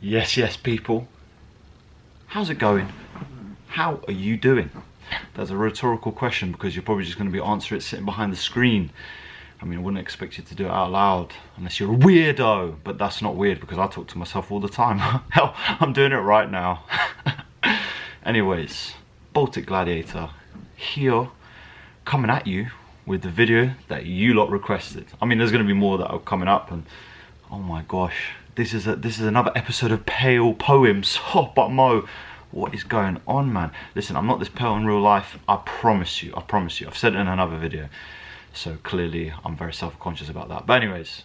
Yes, people. How's it going? How are you doing? That's a rhetorical question because you're probably just going to be answering it sitting behind the screen. I mean, I wouldn't expect you to do it out loud unless you're a weirdo, but that's not weird because I talk to myself all the time. Hell, I'm doing it right now. Anyways, Baltic Gladiator here, coming at you with the video that you lot requested. I mean, there's going to be more that are coming up, and oh my gosh, this is another episode of Pale Poems. Oh, but Mo, what is going on, man? Listen, I'm not this pale in real life. I promise you. I've said it in another video, so clearly I'm very self-conscious about that. But anyways,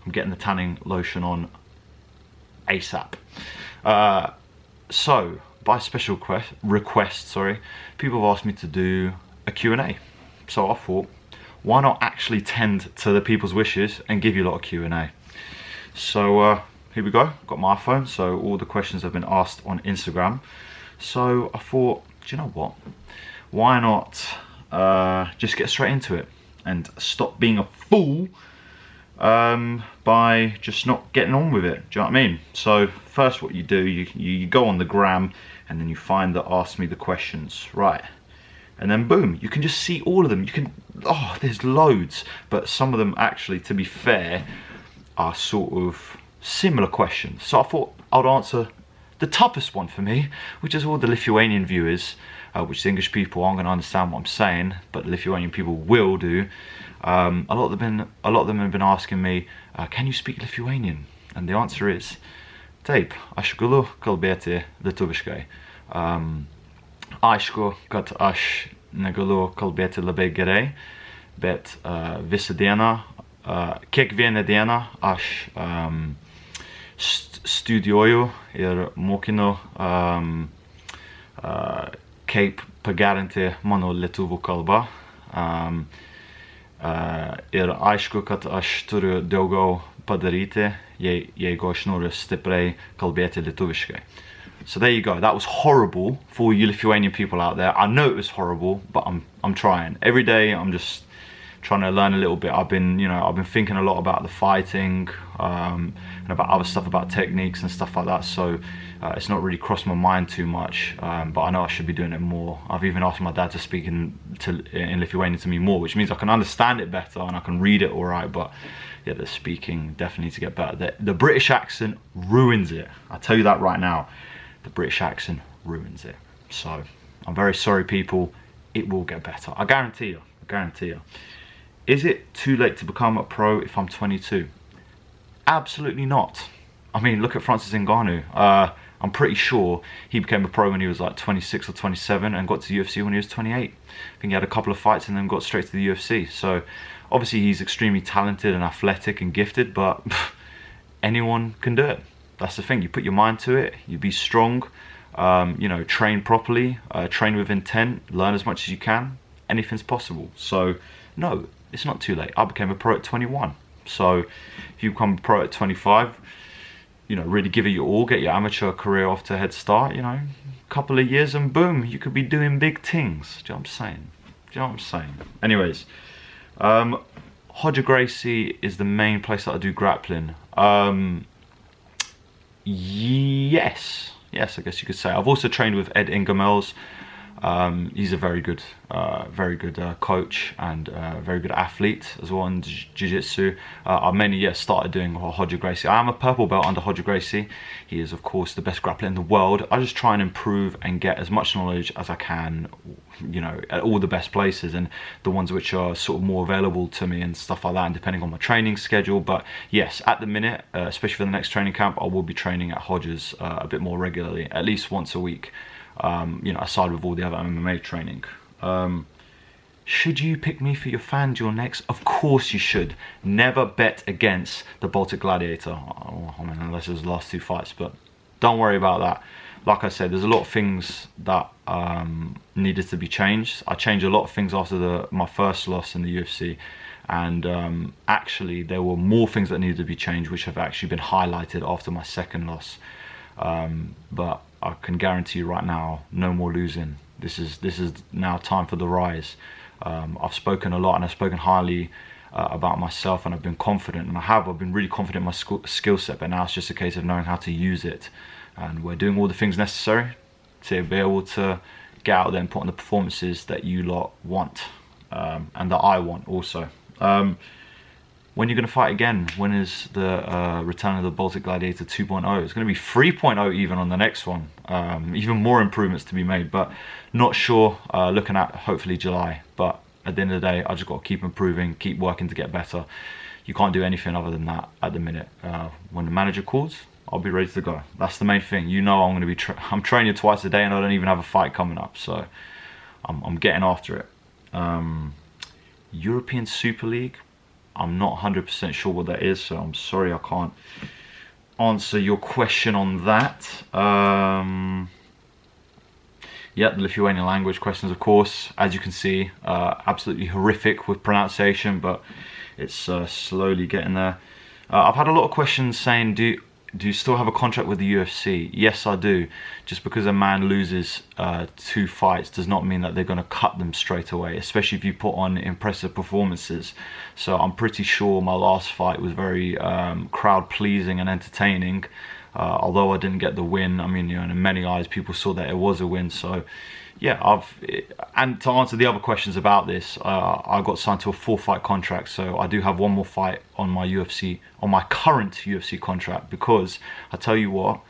I'm getting the tanning lotion on ASAP. So by special request, people have asked me to do a Q&A. So I thought, why not actually tend to the people's wishes and give you a lot of Q&A? So here we go, got my iPhone, so all the questions have been asked on Instagram. So I thought, do you know what? Why not just get straight into it and stop being a fool by just not getting on with it, do you know what I mean? So first what you do, you go on the gram and then you find the ask me the questions, right? And then boom, you can just see all of them. You can, oh, there's loads, but some of them actually, to be fair, are sort of similar questions. So I thought I'd answer the toughest one for me, which is all the Lithuanian viewers, which the English people aren't going to understand what I'm saying, but the Lithuanian people will do. A lot of them have been asking me, can you speak Lithuanian? And the answer is, taip, aš galiu kalbėti lietuviškai. Aišku, kad aš negaliu kalbėti labai gerai, bet visą dieną, kiekvieną dieną aš studijuoju ir mokinu kaip pagerinti mano lietuvių kalbą. Ir aišku, kad aš turiu daugiau padaryti, jeigu aš noriu stipriai kalbėti lietuviškai. So there you go. That was horrible for you Lithuanian people out there. I know it was horrible, but I'm trying. Every day I'm just trying to learn a little bit. I've been thinking a lot about the fighting and about other stuff, about techniques and stuff like that. So it's not really crossed my mind too much, but I know I should be doing it more. I've even asked my dad to speak in Lithuanian to me more, which means I can understand it better and I can read it all right. But yeah, the speaking definitely needs to get better. The British accent ruins it. I'll tell you that right now. The British accent ruins it. So I'm very sorry, people. It will get better. I guarantee you. I guarantee you. Is it too late to become a pro if I'm 22? Absolutely not. I mean, look at Francis Ngannou. I'm pretty sure he became a pro when he was like 26 or 27 and got to the UFC when he was 28. I think he had a couple of fights and then got straight to the UFC. So obviously he's extremely talented and athletic and gifted, but anyone can do it. That's the thing. You put your mind to it, you be strong, you know, train properly, train with intent, learn as much as you can. Anything's possible. So no, it's not too late. I became a pro at 21. So if you become a pro at 25, you know, really give it your all, get your amateur career off to a head start, you know, a couple of years and boom, you could be doing big things. Do you know what I'm saying? Do you know what I'm saying? Anyways, Hodger Gracie is the main place that I do grappling. Yes, I guess you could say. I've also trained with Ed Ingemels. He's a very good coach and very good athlete as well in jiu-jitsu. I mainly started doing Hodger Gracie. I am a purple belt under Hodger Gracie. He is of course the best grappler in the world. I just try and improve and get as much knowledge as I can, you know, at all the best places and the ones which are sort of more available to me and stuff like that, and depending on my training schedule. But yes, at the minute, especially for the next training camp, I will be training at Hodgers a bit more regularly, at least once a week. You know, aside with all the other MMA training. Should you pick me for your fan duel next? Of course you should. Never bet against the Baltic Gladiator. I mean, unless it was the last two fights, but don't worry about that. Like I said, there's a lot of things that needed to be changed. I changed a lot of things after my first loss in the UFC, and actually there were more things that needed to be changed, which have actually been highlighted after my second loss. But I can guarantee you right now, no more losing. This is now time for the rise. I've spoken a lot and I've spoken highly about myself, and I've been confident, and I've been really confident in my skill set, but now it's just a case of knowing how to use it, and we're doing all the things necessary to be able to get out there and put on the performances that you lot want, and that I want also. When you're going to fight again? When is the return of the Baltic Gladiator 2.0? It's going to be 3.0 even on the next one. Even more improvements to be made, but not sure. Looking at hopefully July. But at the end of the day, I just got to keep improving, keep working to get better. You can't do anything other than that at the minute. When the manager calls, I'll be ready to go. That's the main thing. You know, I'm going to be I'm training twice a day, and I don't even have a fight coming up, so I'm getting after it. European Super League, I'm not 100% sure what that is, so I'm sorry I can't answer your question on that. Yeah, the Lithuanian language questions, of course, as you can see, absolutely horrific with pronunciation, but it's slowly getting there. I've had a lot of questions saying, do you still have a contract with the UFC? Yes, I do. Just because a man loses 2 fights does not mean that they're going to cut them straight away, especially if you put on impressive performances. So I'm pretty sure my last fight was very crowd pleasing and entertaining. Although I didn't get the win, I mean, you know, in many eyes people saw that it was a win. So yeah, and to answer the other questions about this, I got signed to a 4-fight contract, so I do have 1 more fight on my current UFC contract, because I tell you what,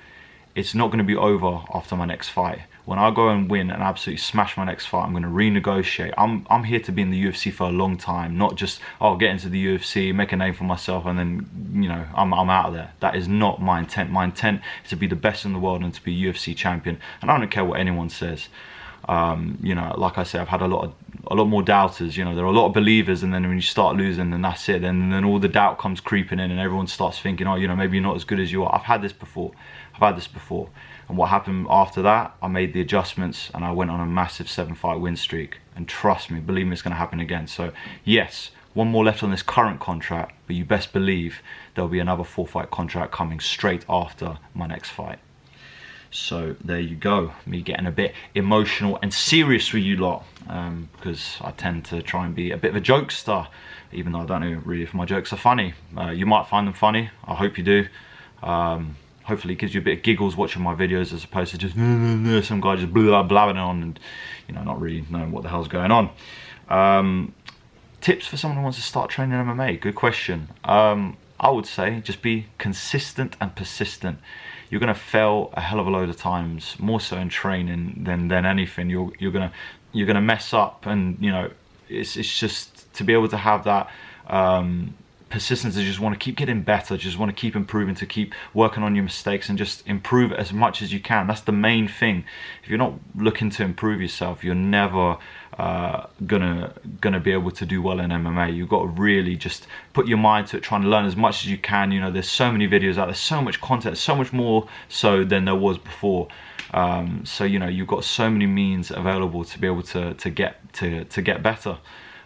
it's not going to be over after my next fight. When I go and win and absolutely smash my next fight, I'm going to renegotiate. I'm here to be in the UFC for a long time, not just, oh, get into the UFC, make a name for myself, and then, you know, I'm out of there. That is not my intent. My intent is to be the best in the world and to be a UFC champion, and I don't care what anyone says. You know, like I said, I've had a lot more doubters. You know, there are a lot of believers, and then when you start losing, then that's it. Then all the doubt comes creeping in, and everyone starts thinking, oh, you know, maybe you're not as good as you are. I've had this before. And what happened after that? I made the adjustments, and I went on a massive 7-fight win streak. And trust me, believe me, it's going to happen again. So yes, 1 more left on this current contract, but you best believe there'll be another 4-fight contract coming straight after my next fight. So there you go, me getting a bit emotional and serious with you lot, because I tend to try and be a bit of a jokester, even though I don't know really if my jokes are funny. You might find them funny, I hope you do. Hopefully it gives you a bit of giggles watching my videos, as opposed to just some guy just blabbing on and, you know, not really knowing what the hell's going on. Tips for someone who wants to start training MMA, good question. I would say just be consistent and persistent. You're gonna fail a hell of a load of times, more so in training than anything. You're gonna mess up, and you know, it's just to be able to have that persistence, to just want to keep getting better, just want to keep improving, to keep working on your mistakes and just improve as much as you can. That's the main thing. If you're not looking to improve yourself, you're never gonna be able to do well in MMA. You've got to really just put your mind to it, trying to learn as much as you can. You know, there's so many videos out there, so much content, so much more so than there was before. So you know, you've got so many means available to be able to get better.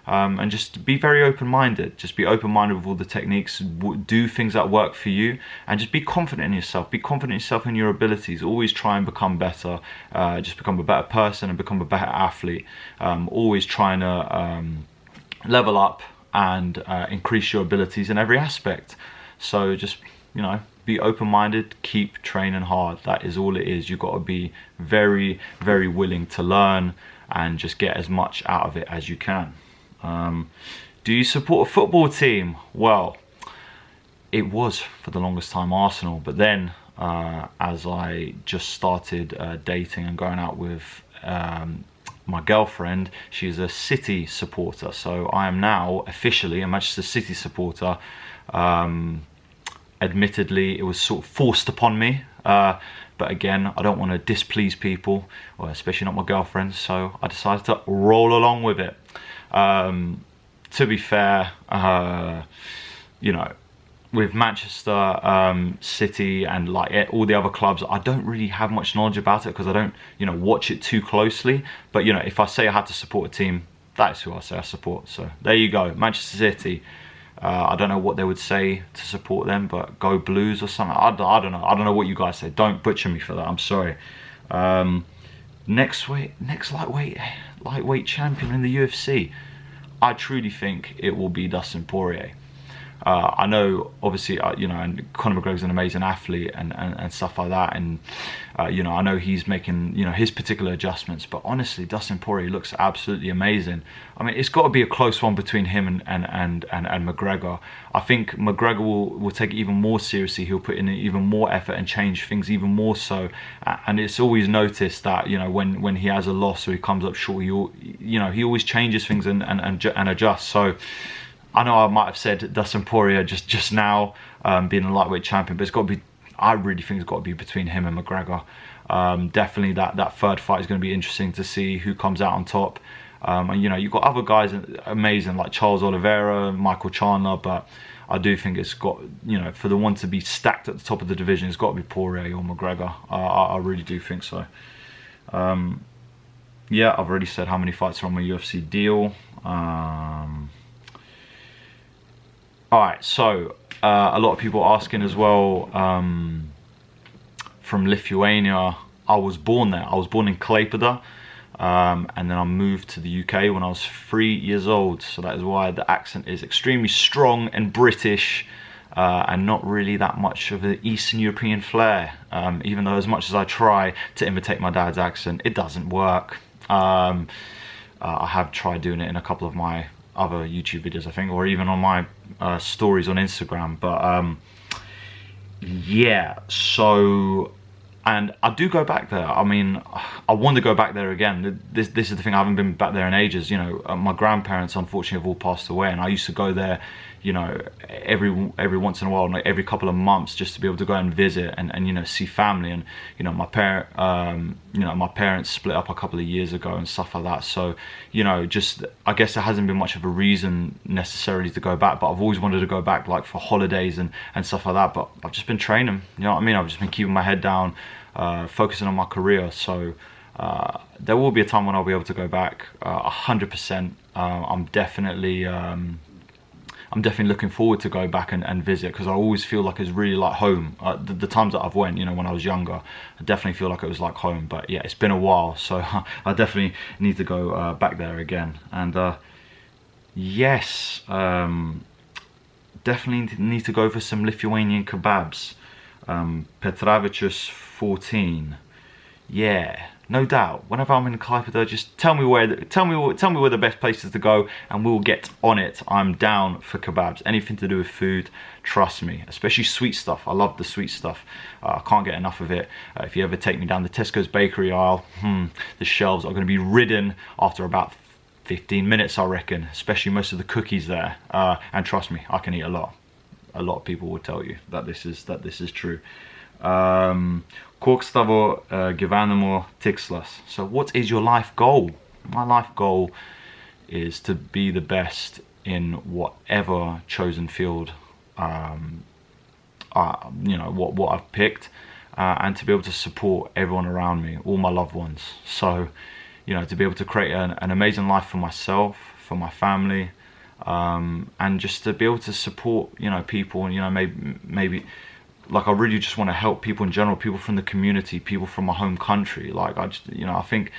And just be very open-minded. Just be open-minded with all the techniques. Do things that work for you, and just be confident in yourself. Be confident in yourself and your abilities. Always try and become better. Just become a better person and become a better athlete. Always trying to level up and increase your abilities in every aspect. So just, you know, be open-minded. Keep training hard. That is all it is. You've got to be very, very willing to learn and just get as much out of it as you can. Do you support a football team? Well, it was for the longest time Arsenal, but then as I just started dating and going out with my girlfriend, she's a City supporter, so I am now officially a Manchester City supporter. Admittedly, it was sort of forced upon me, but again, I don't want to displease people, or especially not my girlfriend, so I decided to roll along with it. To be fair, you know, with Manchester City and like all the other clubs, I don't really have much knowledge about it because I don't, you know, watch it too closely. But you know, if I say I had to support a team, that's who I say I support. So there you go, Manchester City. I don't know what they would say to support them, but go Blues or something. I don't know. I don't know what you guys say. Don't butcher me for that. I'm sorry. Next lightweight champion in the UFC. I truly think it will be Dustin Poirier. I know, obviously, you know, and Conor McGregor's an amazing athlete and stuff like that, and you know, I know he's making, you know, his particular adjustments, but honestly, Dustin Poirier looks absolutely amazing. I mean, it's got to be a close one between him and McGregor. I think McGregor will take it even more seriously. He'll put in even more effort and change things even more so. And it's always noticed that, you know, when he has a loss or he comes up short, you know, he always changes things and adjusts. So I know I might have said Dustin Poirier just now, being a lightweight champion, but it's got to be, I really think it's got to be between him and McGregor. Definitely that third fight is going to be interesting to see who comes out on top. And you know, you've got other guys amazing like Charles Oliveira, Michael Chandler, but I do think it's got, you know, for the one to be stacked at the top of the division, it's got to be Poirier or McGregor. I really do think so. Yeah, I've already said how many fights are on my UFC deal. Alright, so a lot of people asking as well, from Lithuania. I was born there. I was born in Klaipėda, and then I moved to the UK when I was 3 years old. So that is why the accent is extremely strong and British, and not really that much of an Eastern European flair. Even though as much as I try to imitate my dad's accent, it doesn't work. I have tried doing it in a couple of my other YouTube videos, I think, or even on my stories on Instagram, but yeah, so, and I do go back there. I mean, I want to go back there again. This is the thing, I haven't been back there in ages. You know, my grandparents unfortunately have all passed away, and I used to go there, you know, every once in a while, like every couple of months, just to be able to go and visit and you know, see family. And you know, my parents split up a couple of years ago and stuff like that. So you know, just, I guess there hasn't been much of a reason necessarily to go back, but I've always wanted to go back, like for holidays and stuff like that. But I've just been training, you know what I mean? I've just been keeping my head down, focusing on my career. So there will be a time when I'll be able to go back, 100%. I'm definitely looking forward to go back and visit, because I always feel like it's really like home. The times that I've went, you know, when I was younger, I definitely feel like it was like home. But yeah, it's been a while, so I definitely need to go back there again. And yes, definitely need to go for some Lithuanian kebabs. Petravicius 14. Yeah, no doubt. Whenever I'm in Klaipėda, just tell me where the best places to go, and we'll get on it. I'm down for kebabs. Anything to do with food, trust me. Especially sweet stuff. I love the sweet stuff. I can't get enough of it. If you ever take me down the Tesco's bakery aisle, the shelves are going to be ridden after about 15 minutes, I reckon. Especially most of the cookies there. And trust me, I can eat a lot. A lot of people will tell you that this is true. Koks tavo gyvenimo tikslas? So what is your life goal? My life goal is to be the best in whatever chosen field, you know, what I've picked, and to be able to support everyone around me, all my loved ones. So, you know, to be able to create an amazing life for myself, for my family, and just to be able to support, you know, people, and you know, maybe like I really just want to help people in general, people from the community, people from my home country. Like I just, you know, I think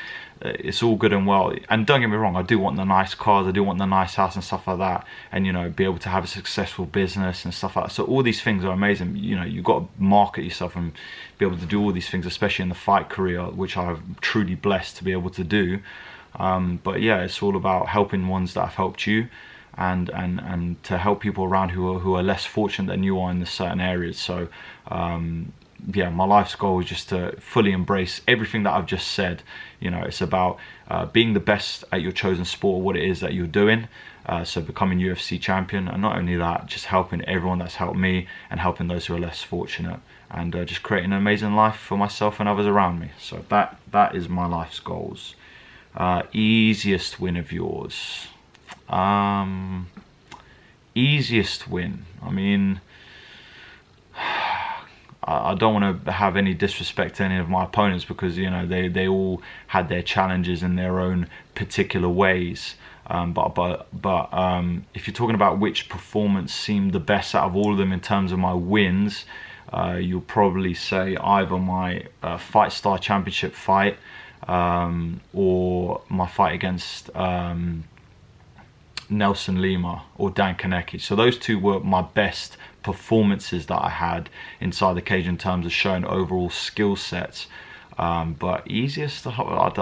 it's all good and well, and don't get me wrong, I do want the nice cars, I do want the nice house and stuff like that, and you know, be able to have a successful business and stuff like that. So all these things are amazing. You know, you've got to market yourself and be able to do all these things, especially in the fight career, which I'm truly blessed to be able to do. But yeah, it's all about helping ones that have helped you, and to help people around who are less fortunate than you are in the certain areas. So yeah, my life's goal is just to fully embrace everything that I've just said. You know, it's about being the best at your chosen sport, what it is that you're doing. So becoming UFC champion, and not only that, just helping everyone that's helped me, and helping those who are less fortunate, and just creating an amazing life for myself and others around me. So that is my life's goals. Easiest win of yours? Easiest win, I mean, I don't want to have any disrespect to any of my opponents, because you know, they all had their challenges in their own particular ways. But if you're talking about which performance seemed the best out of all of them in terms of my wins, you'll probably say either my Fight Star Championship fight, or my fight against Nelson Lima or Dan Kaneki. So those two were my best performances that I had inside the cage in terms of showing overall skill sets. But easiest, I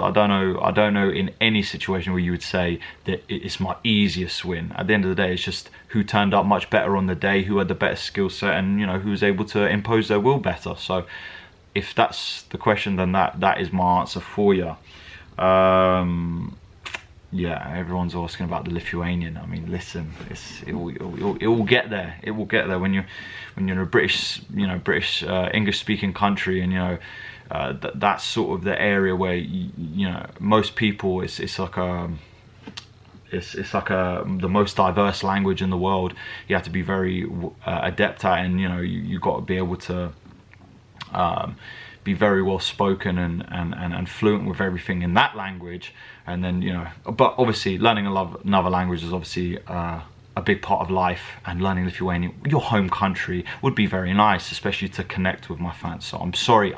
don't know in any situation where you would say that it's my easiest win. At the end of the day, it's just who turned up much better on the day, who had the better skill set, and you know, who was able to impose their will better. So if that's the question, then that is my answer for you. Yeah, everyone's asking about the Lithuanian. I mean, listen, it will get there. It will get there when you're in a British English speaking country, and you know that's sort of the area where you know most people it's like the most diverse language in the world. You have to be very adept at it, and you know you got to be able to be very well spoken and fluent with everything in that language. And then, you know, but obviously learning another language is obviously a big part of life, and learning Lithuanian, your home country, would be very nice, especially to connect with my fans. So I'm sorry,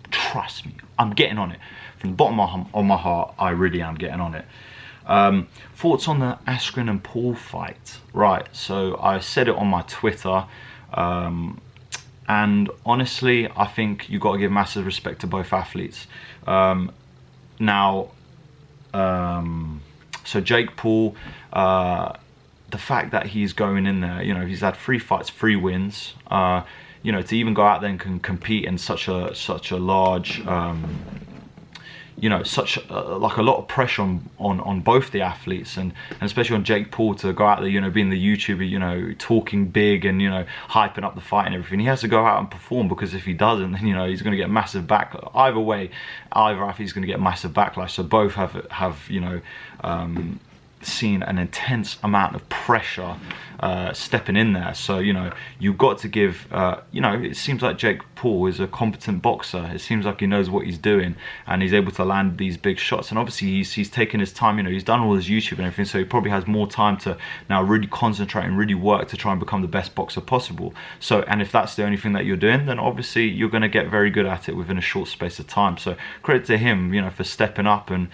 trust me, I'm getting on it. From the bottom of my heart, I really am getting on it. Thoughts on the Askren and Paul fight? Right, so I said it on my Twitter, and honestly, I think you got to give massive respect to both athletes. So Jake Paul, the fact that he's going in there, you know, he's had 3 fights, 3 wins. You know, to even go out there and compete in such a large, you know, like a lot of pressure on both the athletes, and especially on Jake Paul to go out there, you know, being the YouTuber, you know, talking big and, you know, hyping up the fight and everything. He has to go out and perform, because if he doesn't, then, you know, he's going to get massive backlash. Either way, either athlete's going to get massive backlash. So both have you know, seen an intense amount of pressure stepping in there. So, you know, you've got to give, you know, it seems like Jake Paul is a competent boxer. It seems like he knows what he's doing, and he's able to land these big shots. And obviously he's taken his time, you know, he's done all his YouTube and everything, so he probably has more time to now really concentrate and really work to try and become the best boxer possible. So, and if that's the only thing that you're doing, then obviously you're going to get very good at it within a short space of time. So credit to him, you know, for stepping up and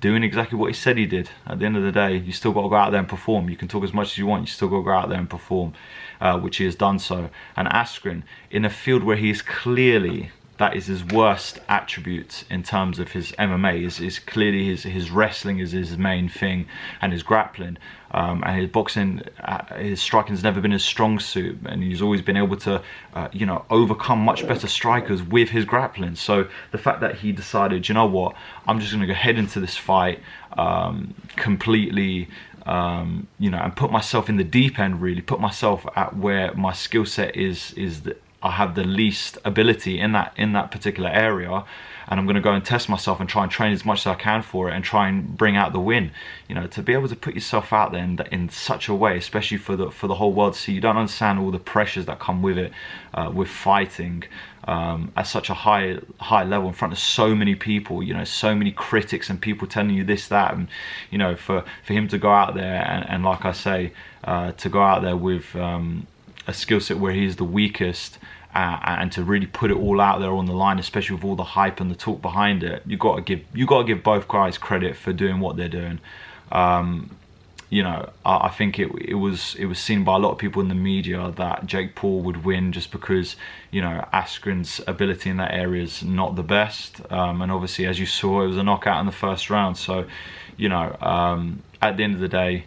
doing exactly what he said he did. At the end of the day, you still got to go out there and perform. You can talk as much as you want, you still got to go out there and perform, which he has done so. And Askren, in a field where he's clearly, that is his worst attributes in terms of his MMA, is clearly his wrestling is his main thing, and his grappling, and his boxing, his striking has never been his strong suit, and he's always been able to you know, overcome much better strikers with his grappling. So the fact that he decided, you know what, I'm just going to go head into this fight completely, you know, and put myself in the deep end, really put myself at where my skill set is that I have the least ability in that particular area, and I'm going to go and test myself and try and train as much as I can for it and try and bring out the win. You know, to be able to put yourself out there in such a way, especially for the whole world to see. You don't understand all the pressures that come with it, with fighting at such a high level in front of so many people, you know, so many critics and people telling you this, that, and you know, for him to go out there and like I say, to go out there with a skill set where he's the weakest, and to really put it all out there on the line, especially with all the hype and the talk behind it. You got to give both guys credit for doing what they're doing. You know, I think it was seen by a lot of people in the media that Jake Paul would win just because, you know, Askren's ability in that area is not the best, and obviously, as you saw, it was a knockout in the first round. So, you know, at the end of the day,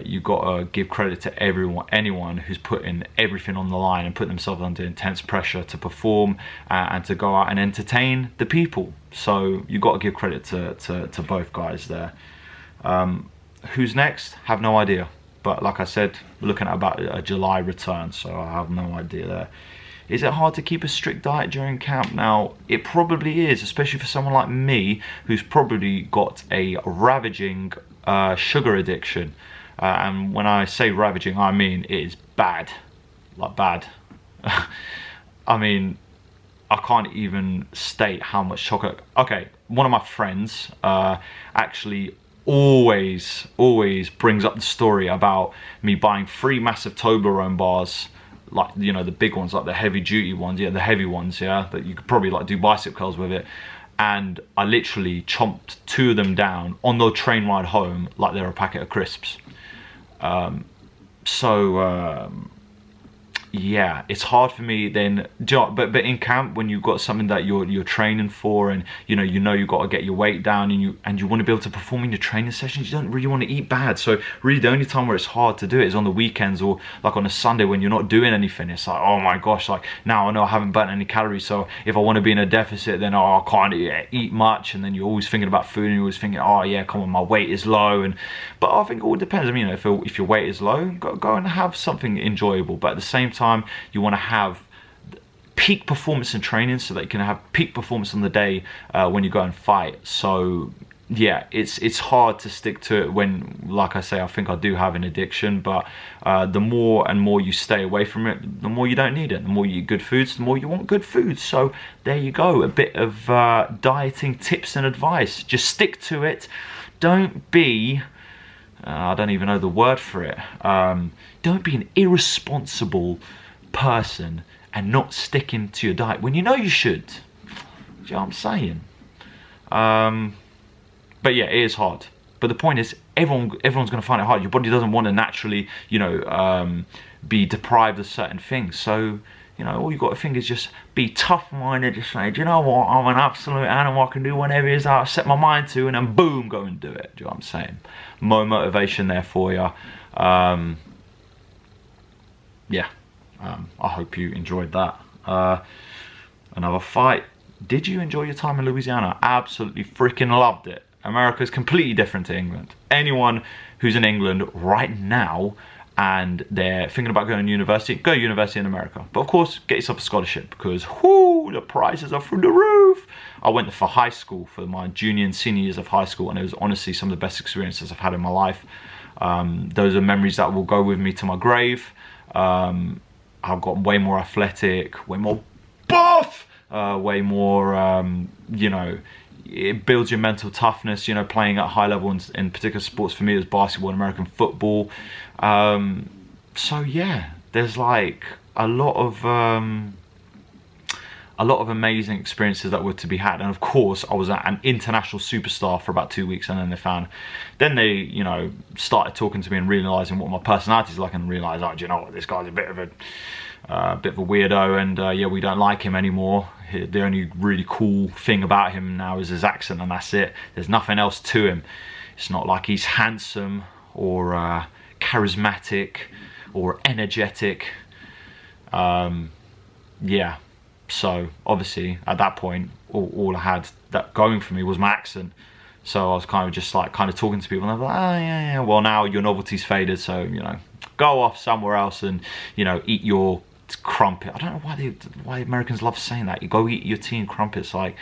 you got to give credit to anyone who's putting everything on the line and put themselves under intense pressure to perform and to go out and entertain the people. So you got to give credit to both guys there. Who's next? Have no idea. But like I said, we're looking at about a July return, so I have no idea there. Is it hard to keep a strict diet during camp? Now, it probably is, especially for someone like me, who's probably got a ravaging sugar addiction. And when I say ravaging, I mean it is bad. Like bad. I mean, I can't even state how much chocolate. Okay, one of my friends actually always brings up the story about me buying 3 massive Toblerone bars, like, you know, the big ones, like the heavy duty ones, yeah, the heavy ones, yeah, that you could probably like do bicep curls with it, and I literally chomped 2 of them down on the train ride home like they were a packet of crisps. Yeah, it's hard for me then, but in camp, when you've got something that you're training for, and you know you've got to get your weight down, and you want to be able to perform in your training sessions, you don't really want to eat bad. So really the only time where it's hard to do it is on the weekends, or like on a Sunday when you're not doing anything. It's like, oh my gosh, like now I know I haven't burnt any calories, so if I want to be in a deficit, then I can't eat much, and then you're always thinking about food, and you're always thinking, oh yeah, come on, my weight is low. But I think it all depends. I mean, if your weight is low, go and have something enjoyable, but at the same time you want to have peak performance in training so that you can have peak performance on the day when you go and fight. So yeah, it's hard to stick to it when, like I say, I think I do have an addiction, but the more and more you stay away from it, the more you don't need it. The more you eat good foods, the more you want good foods. So there you go, a bit of dieting tips and advice. Just stick to it. Don't be I don't even know the word for it. Don't be an irresponsible person and not sticking to your diet when you know you should. Do you know what I'm saying? But yeah, it is hard. But the point is, everyone's going to find it hard. Your body doesn't want to naturally, be deprived of certain things. So, all you got to think is just be tough-minded. Just say, do you know what? I'm an absolute animal. I can do whatever it is I set my mind to, and then boom, go and do it. Do you know what I'm saying? More motivation there for you. Yeah. I hope you enjoyed that. Another fight. Did you enjoy your time in Louisiana? Absolutely freaking loved it. America's completely different to England. Anyone who's in England right now and they're thinking about going to university, go to university in America. But of course, get yourself a scholarship, because whoo, the prices are through the roof. I went for high school, for my junior and senior years of high school, and it was honestly some of the best experiences I've had in my life. Those are memories that will go with me to my grave. I've got way more athletic, way more buff, way more, it builds your mental toughness, playing at a high level in particular sports. For me, it was basketball and American football. So yeah, there's like a lot of amazing experiences that were to be had. And of course, I was an international superstar for about 2 weeks, and then they started talking to me and realizing what my personality is like, and realized, oh, do you know what, this guy's a bit of a weirdo, and yeah, we don't like him anymore. The only really cool thing about him now is his accent, and that's it. There's nothing else to him. It's not like he's handsome or charismatic or energetic. Yeah, so obviously at that point, all I had that going for me was my accent. So I was kind of just talking to people, and I was like, oh yeah, well now your novelty's faded, so go off somewhere else and eat your crumpet. I don't know why Americans love saying that. You go eat your tea and crumpets, and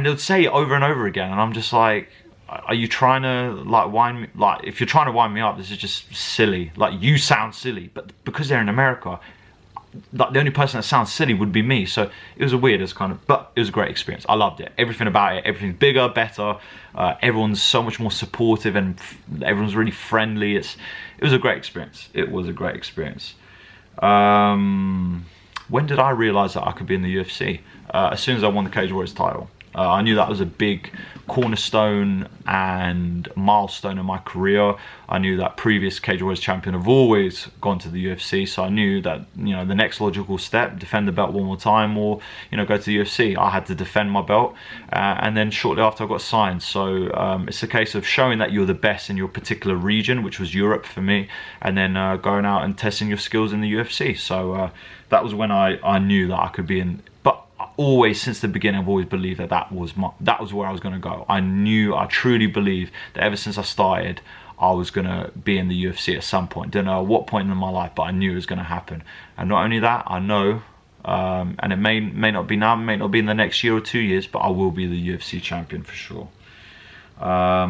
they'll say it over and over again, and I'm just like, are you trying to wind me? If you're trying to wind me up, this is just silly. You sound silly, but because they're in America, the only person that sounds silly would be me. So it was but it was a great experience. I loved it. Everything about it. Everything's bigger, better. Everyone's so much more supportive, and everyone's really friendly. It was a great experience. It was a great experience. When did I realize that I could be in the UFC? As soon as I won the Cage Warriors title. I knew that was a big cornerstone and milestone in my career. I knew that previous Cage Warriors champion have always gone to the UFC, so I knew that the next logical step, defend the belt one more time, or go to the UFC. I had to defend my belt, and then shortly after I got signed. So it's a case of showing that you're the best in your particular region, which was Europe for me, and then going out and testing your skills in the UFC. So that was when I knew that I could be in. But always, since the beginning, I've always believed that was where I was going to go. I truly believed that ever since I started, I was going to be in the UFC at some point. Don't know at what point in my life, but I knew it was going to happen. And not only that, I know, and it may not be now, may not be in the next year or 2 years, but I will be the UFC champion for sure. A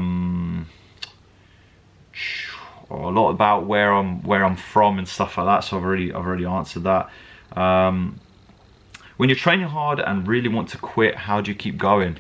lot about where I'm from and stuff like that, so I've already answered that. When you're training hard and really want to quit, how do you keep going?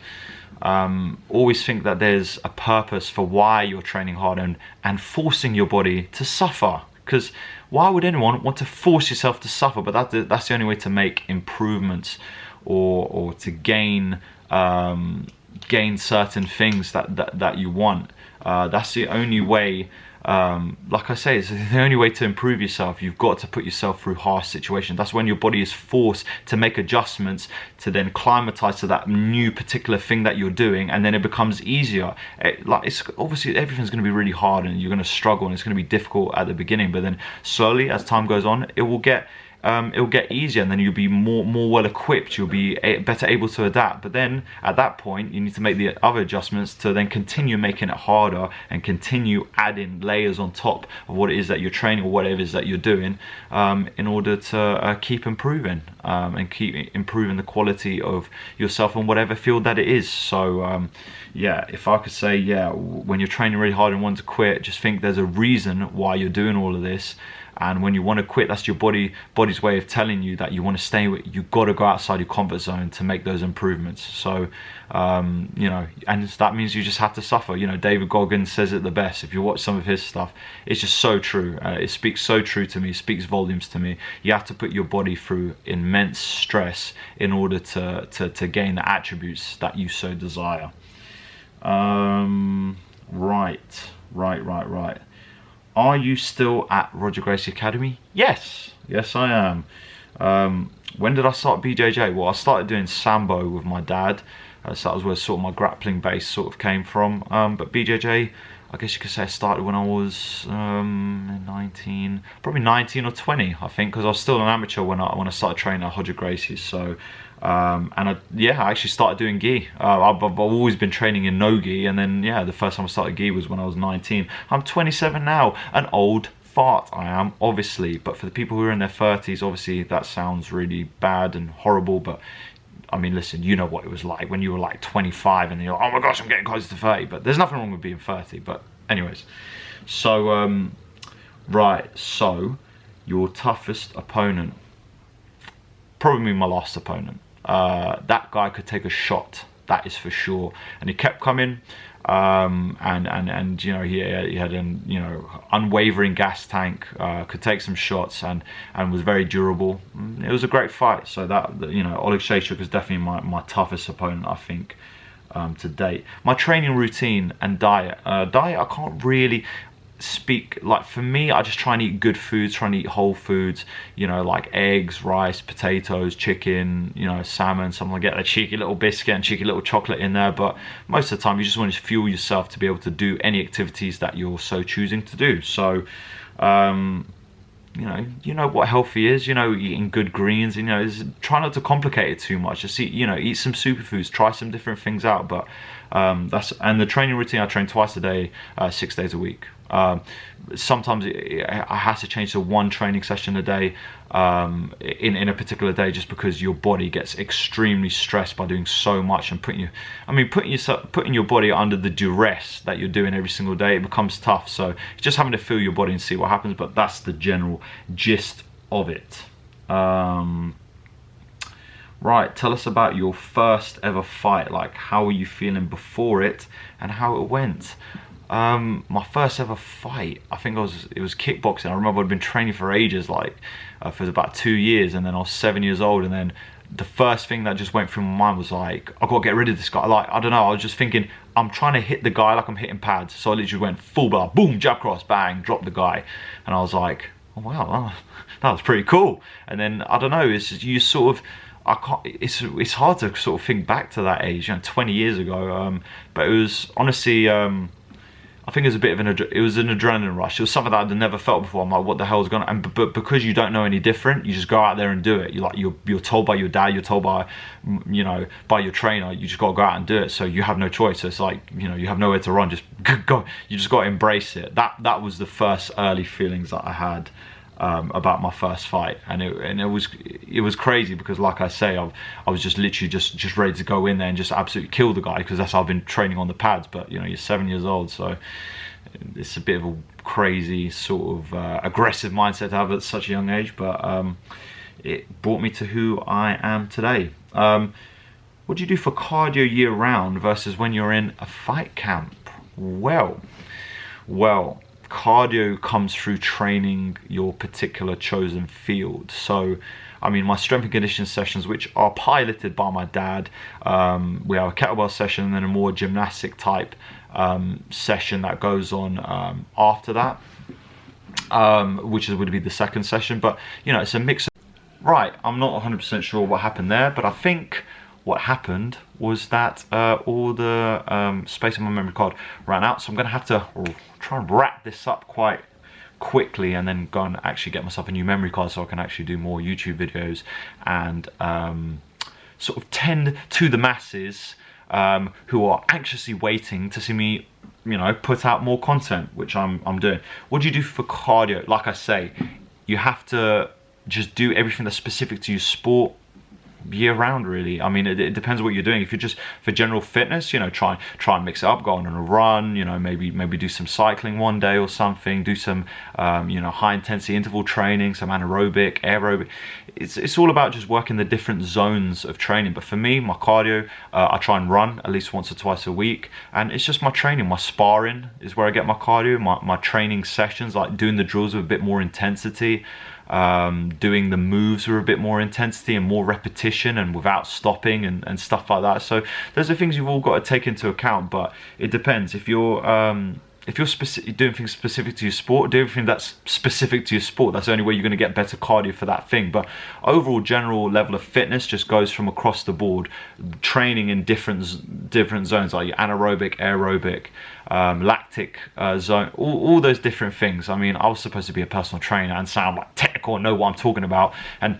Always think that there's a purpose for why you're training hard and forcing your body to suffer. Because why would anyone want to force yourself to suffer? But that's the only way to make improvements or to gain certain things that you want. That's the only way. Like I say, it's the only way to improve yourself. You've got to put yourself through harsh situations. That's when your body is forced to make adjustments to then climatize to that new particular thing that you're doing, and then it becomes easier. It's obviously everything's going to be really hard, and you're going to struggle, and it's going to be difficult at the beginning. But then slowly, as time goes on, it will get easier, and then you'll be more well equipped. You'll be better able to adapt. But then at that point, you need to make the other adjustments to then continue making it harder and continue adding layers on top of what it is that you're training or whatever it is that you're doing, in order to keep improving and keep improving the quality of yourself in whatever field that it is. So yeah, if I could say, yeah, when you're training really hard and want to quit, just think there's a reason why you're doing all of this. And when you want to quit, that's your body's way of telling you that you want to stay with. You've got to go outside your comfort zone to make those improvements. So, you know, and that means you just have to suffer. You know, David Goggins says it the best. If you watch some of his stuff, it's just so true. It speaks so true to me. It speaks volumes to me. You have to put your body through immense stress in order to gain the attributes that you so desire. Right. Are you still at Roger Gracie Academy? Yes, I am. When did I start BJJ? Well, I started doing Sambo with my dad. So that was where sort of my grappling base sort of came from. But BJJ, I guess you could say I started when I was 19, probably 19 or 20, I think, because I was still an amateur when I started training at Roger Gracie's. So, and I actually started doing gi. I've always been training in no gi, and then the first time I started gi was when I was 19. I'm 27 now, an old fart I am, obviously. But for the people who are in their 30s, obviously that sounds really bad and horrible. But I mean, listen, you know what it was like when you were like 25 and you're like, oh my gosh, I'm getting close to 30. But there's nothing wrong with being 30. But anyways, so right, so your toughest opponent, probably my last opponent. That guy could take a shot, that is for sure, and he kept coming. And you know, he had an unwavering gas tank, could take some shots, and was very durable. It was a great fight. So that, you know, Oleg Shaychuk is definitely my toughest opponent, I think, to date. My training routine and diet, I can't really speak. Like, for me, I just try and eat good foods, try and eat whole foods, you know, like eggs, rice, potatoes, chicken, you know, salmon. Sometimes I get a cheeky little biscuit and cheeky little chocolate in there, but most of the time you just want to fuel yourself to be able to do any activities that you're so choosing to do. So you know what healthy is, you know, eating good greens, you know, try not to complicate it too much. Just eat, you know, eat some superfoods, try some different things out. But and the training routine, I train twice a day, 6 days a week. Sometimes I have to change to one training session a day in a particular day, just because your body gets extremely stressed by doing so much and putting your body under the duress that you're doing every single day. It becomes tough. So just having to feel your body and see what happens. But that's the general gist of it. Right, tell us about your first ever fight. Like, how were you feeling before it and how it went? My first ever fight, I think it was kickboxing. I remember I'd been training for ages, like for about 2 years, and then I was 7 years old, and then the first thing that just went through my mind was like, I've got to get rid of this guy. Like, I don't know, I was just thinking, I'm trying to hit the guy like I'm hitting pads. So I literally went full blood, boom, jab cross, bang, dropped the guy. And I was like, oh wow, that was pretty cool. And then, I don't know, it's you sort of, it's hard to sort of think back to that age, you know, 20 years ago. But it was honestly, I think it was a bit of an adrenaline rush. It was something that I'd never felt before. I'm like, what the hell is going on? But because you don't know any different, you just go out there and do it. You're told by your dad, you're told by, you know, by your trainer, you just got to go out and do it. So you have no choice. So it's like, you know, you have nowhere to run. Just go. You just got to embrace it. That was the first early feelings that I had about my first fight, and it was crazy, because like I say, I was just literally just ready to go in there and just absolutely kill the guy, because that's how I've been training on the pads. But you know, you're 7 years old, so it's a bit of a crazy sort of aggressive mindset to have at such a young age. But it brought me to who I am today. What do you do for cardio year round versus when you're in a fight camp? Well, cardio comes through training your particular chosen field. So I mean, my strength and conditioning sessions, which are piloted by my dad, we have a kettlebell session and then a more gymnastic type session that goes on after that, which would be the second session. But you know, it's a mix of, right, I'm not 100% sure what happened there, but I think what happened was that all the space on my memory card ran out, so I'm gonna have to try and wrap this up quite quickly and then go and actually get myself a new memory card so I can actually do more YouTube videos and sort of tend to the masses who are anxiously waiting to see me, you know, put out more content, which I'm doing. What do you do for cardio? Like I say, you have to just do everything that's specific to your sport year round, really. I mean, it depends on what you're doing. If you're just for general fitness, you know, try and mix it up, go on a run, you know, maybe do some cycling one day or something, do some you know, high intensity interval training, some anaerobic, aerobic. It's all about just working the different zones of training. But for me, my cardio, I try and run at least once or twice a week, and it's just my training. My sparring is where I get my cardio. My training sessions, like doing the drills with a bit more intensity, doing the moves with a bit more intensity and more repetition and without stopping and stuff like that. So those are things you've all got to take into account, but it depends. If you're doing things specific to your sport, do everything that's specific to your sport. That's the only way you're going to get better cardio for that thing. But overall general level of fitness just goes from across the board, training in different zones, like your anaerobic, aerobic, lactic zone, all those different things. I mean, I was supposed to be a personal trainer and sound like technical and know what I'm talking about, and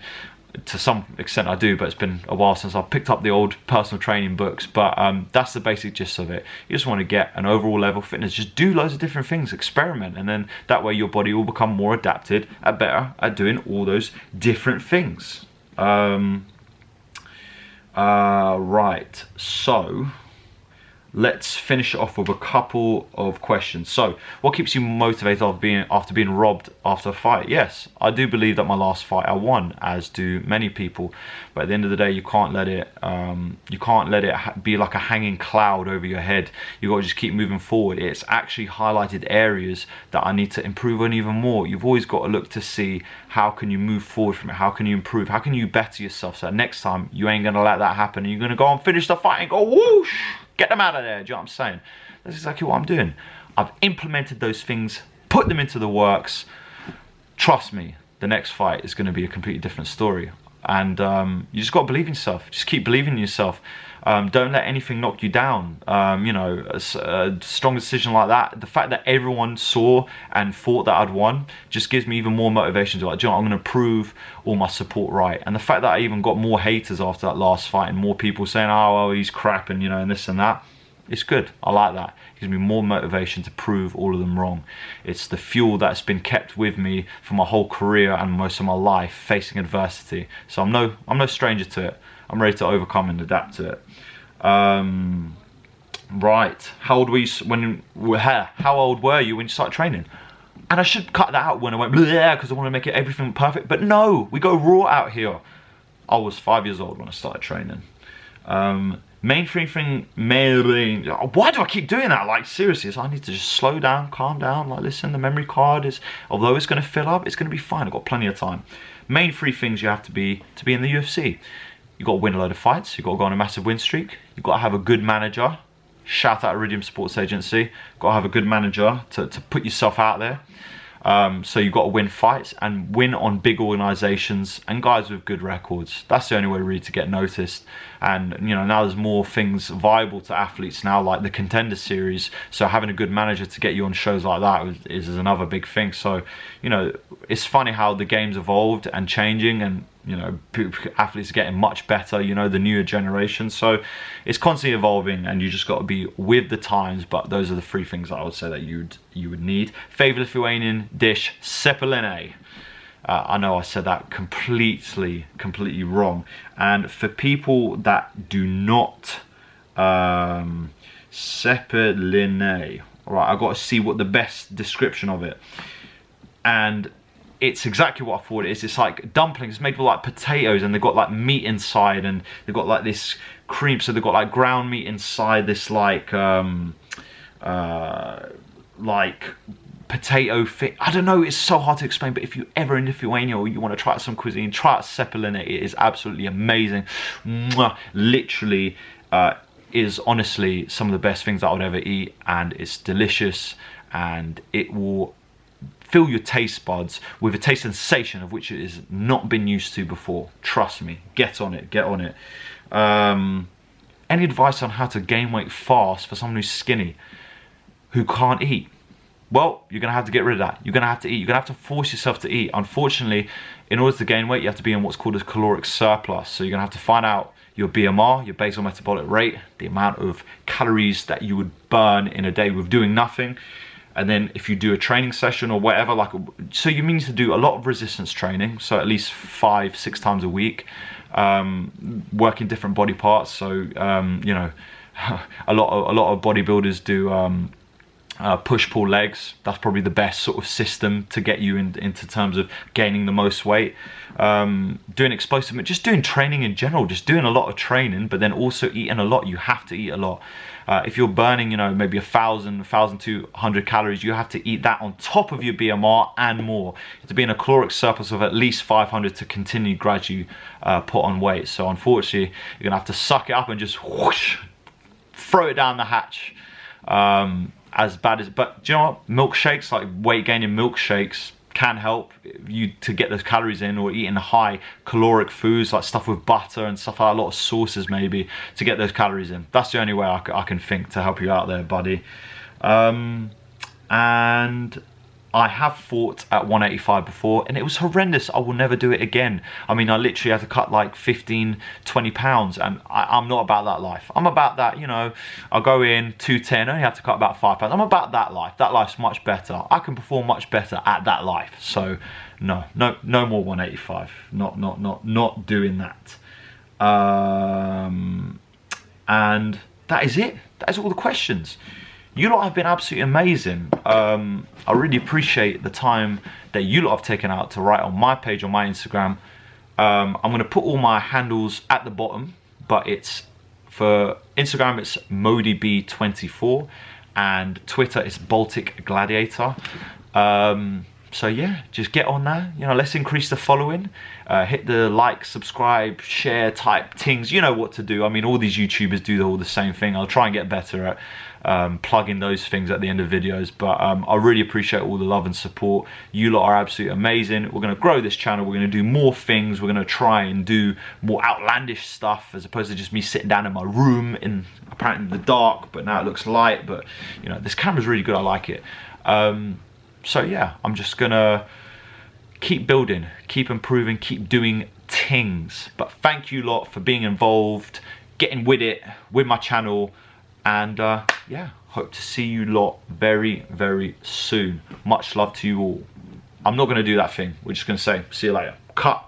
to some extent I do, but it's been a while since I've picked up the old personal training books. But that's the basic gist of it. You just want to get an overall level of fitness, just do loads of different things, experiment, and then that way your body will become more adapted and better at doing all those different things. Right, so let's finish it off with a couple of questions. So, what keeps you motivated after being robbed after a fight? Yes, I do believe that my last fight I won, as do many people. But at the end of the day, you can't let it be like a hanging cloud over your head. You got to just keep moving forward. It's actually highlighted areas that I need to improve on even more. You've always got to look to see how can you move forward from it. How can you improve? How can you better yourself so that next time you ain't gonna let that happen and you're gonna go and finish the fight and go whoosh. Get them out of there, do you know what I'm saying? That's exactly what I'm doing. I've implemented those things, put them into the works. Trust me, the next fight is going to be a completely different story. And you just got to believe in yourself. Just keep believing in yourself. Don't let anything knock you down. You know, a strong decision like that, the fact that everyone saw and thought that I'd won, just gives me even more motivation to, like, do you know what, I'm going to prove all my support right. And the fact that I even got more haters after that last fight and more people saying, oh, well, he's crap and, you know, and this and that, it's good. I like that. It gives me more motivation to prove all of them wrong. It's the fuel that's been kept with me for my whole career and most of my life, facing adversity. So I'm no stranger to it. I'm ready to overcome and adapt to it. Right. How old were you when you started training? And I should cut that out when I went bleh, because I want to make everything perfect. But no, we go raw out here. I was 5 years old when I started training. Main thing, why do I keep doing that? Like, seriously, so I need to just slow down, calm down. Like, listen, the memory card is, although it's going to fill up, it's going to be fine. I've got plenty of time. Main three things you have to be in the UFC. You've got to win a load of fights. You've got to go on a massive win streak. You've got to have a good manager. Shout out Iridium Sports Agency. Got to have a good manager to put yourself out there. So you've got to win fights and win on big organizations and guys with good records. That's the only way really to get noticed. And you know, now there's more things viable to athletes now, like the Contender Series. So having a good manager to get you on shows like that is another big thing. So, you know, it's funny how the game's evolved and changing, and you know, athletes are getting much better, you know, the newer generation. So it's constantly evolving, and you just got to be with the times. But those are the three things that I would say that you would need. Favorite Lithuanian dish, sepelinai. I know I said that completely wrong. And for people that do not, sepelinai. Right, I've got to see what the best description of it. And it's exactly what I thought it is. It's like dumplings made with like potatoes, and they've got like meat inside, and they've got like this cream. So they've got like ground meat inside this like potato fit. I don't know, it's so hard to explain, but if you're ever in Lithuania or you want to try out some cuisine, try out cepelinė. It is absolutely amazing. Mwah. Literally is honestly some of the best things that I would ever eat, and it's delicious, and it will fill your taste buds with a taste sensation of which it has not been used to before. Trust me, get on it, get on it. Any advice on how to gain weight fast for someone who's skinny, who can't eat? Well, you're gonna have to get rid of that. You're gonna have to eat. You're gonna have to force yourself to eat. Unfortunately, in order to gain weight, you have to be in what's called a caloric surplus. So you're gonna have to find out your BMR, your basal metabolic rate, the amount of calories that you would burn in a day with doing nothing. And then if you do a training session or whatever, like, so you need to do a lot of resistance training, so at least 5-6 times a week, working different body parts. So you know, a lot of bodybuilders do push-pull legs. That's probably the best sort of system to get you into terms of gaining the most weight. Doing explosive, but just doing training in general, just doing a lot of training, but then also eating a lot. You have to eat a lot. If you're burning, you know, maybe 1,200 calories, you have to eat that on top of your BMR and more. You have to be in a caloric surplus of at least 500 to continue gradually put on weight. So unfortunately, you're gonna have to suck it up and just whoosh, throw it down the hatch. As bad as, but do you know what? Milkshakes, like weight gaining milkshakes, can help you to get those calories in, or eating high caloric foods like stuff with butter and stuff like a lot of sauces maybe to get those calories in. That's the only way I can think to help you out there, buddy. And I have fought at 185 before, and it was horrendous. I will never do it again. I mean, I literally had to cut like 15-20 pounds, and I'm not about that life. I'm about that, you know, I'll go in 210, I only have to cut about 5 pounds. I'm about that life. That life's much better. I can perform much better at that life. So no more 185. Not doing that. And that is it. That is all the questions. You lot have been absolutely amazing. I really appreciate the time that you lot have taken out to write on my page, on my Instagram. I'm going to put all my handles at the bottom, but it's for Instagram, it's ModiB24, and Twitter is Baltic Gladiator. So yeah, just get on there. You know, let's increase the following. Hit the like, subscribe, share type things. You know what to do. I mean, all these YouTubers do all the same thing. I'll try and get better at plugging those things at the end of videos. But I really appreciate all the love and support. You lot are absolutely amazing. We're going to grow this channel. We're going to do more things. We're going to try and do more outlandish stuff, as opposed to just me sitting down in my room in apparently the dark, but now it looks light. But you know, this camera's really good. I like it. So yeah, I'm just gonna keep building, keep improving, keep doing things. But thank you lot for being involved, getting with it, with my channel. And yeah, hope to see you lot very, very soon. Much love to you all. I'm not gonna do that thing. We're just gonna say, see you later. Cut.